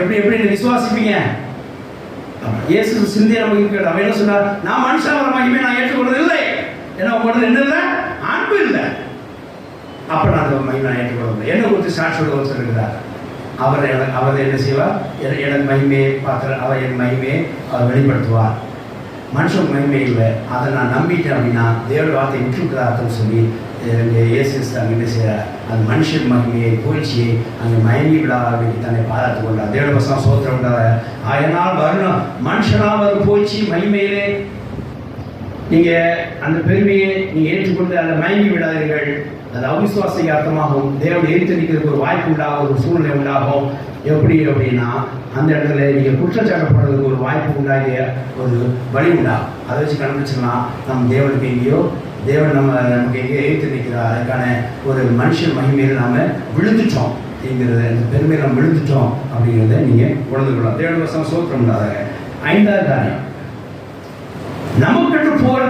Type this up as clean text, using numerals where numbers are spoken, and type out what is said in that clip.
எப்படி எப்படி விசுவாசிப்பீங்க? இயேசு சிந்தையை நமக்கு அவன் என்ன சொன்னார்? நான் மனுஷாவர மகிமை நான் ஏற்றுக்கொள்வது இல்லை. ஏன்னா உங்களோட என்ன இல்லை? அன்பு இல்லை. அப்ப நான் அந்த மகிமை நான் ஏற்றுக்கொள்வது. என்ன குறித்து சாட்சியோட ஒருத்தர் இருக்கிறார். அவர் என்ன செய்வார்? எனக்கு மகிமையை பார்க்குற அவர் என் மகிமையை அவர் வெளிப்படுத்துவார். மனுஷன் மகிமை இல்லை, அதை நான் நம்பிட்டேன் அப்படின்னா தேவ வார்த்தை விட்டுருக்கிறார்னு சொல்லி இயேசு அங்கே என்ன செய்கிறார்? அந்த மனுஷன் மகிமையை புகழ்ச்சியை அங்கே மயங்கி விடாதபடி தன்னை பாராட்டு கொண்டார். தேவ வசனம் சோத்திரம் உண்டாத ஆயனால் வரணும் மனுஷனால் வரும் புகழ்ச்சி மகிமையிலே நீங்கள் அந்த பெருமையை நீங்கள் ஏற்றுக்கொண்டு அதை மயங்கி விடாதீர்கள். அது அவிசுவாசை அர்த்தமாகும். தேவனை எரித்து நிற்கிறதுக்கு ஒரு வாய்ப்பு உண்டாகும், ஒரு சூழ்நிலை உண்டாகும். எப்படி அப்படின்னா அந்த இடத்துல நீங்கள் குற்றச்சாட்டப்படுறதுக்கு ஒரு வாய்ப்பு உண்டாகிய ஒரு வழி உண்டாகும். அதை வச்சு கண்டுபிடிச்சிக்கலாம் நம்ம தேவனுக்கு எங்கேயோ தேவன் நமக்கு எங்கேயோ எரித்து நிற்கிறார். அதுக்கான ஒரு மனுஷன் மகிமையில் நாம் விழுந்துட்டோம் அப்படிங்கிறத, இந்த பெருமையில் நம்ம விழுந்துட்டோம் அப்படிங்கிறத நீங்கள் உணர்ந்து கொள்ளலாம். தேவன் வசனம் சோத்திரம் உண்டாதாக. 5வது காரியம், நமக்கு போகிற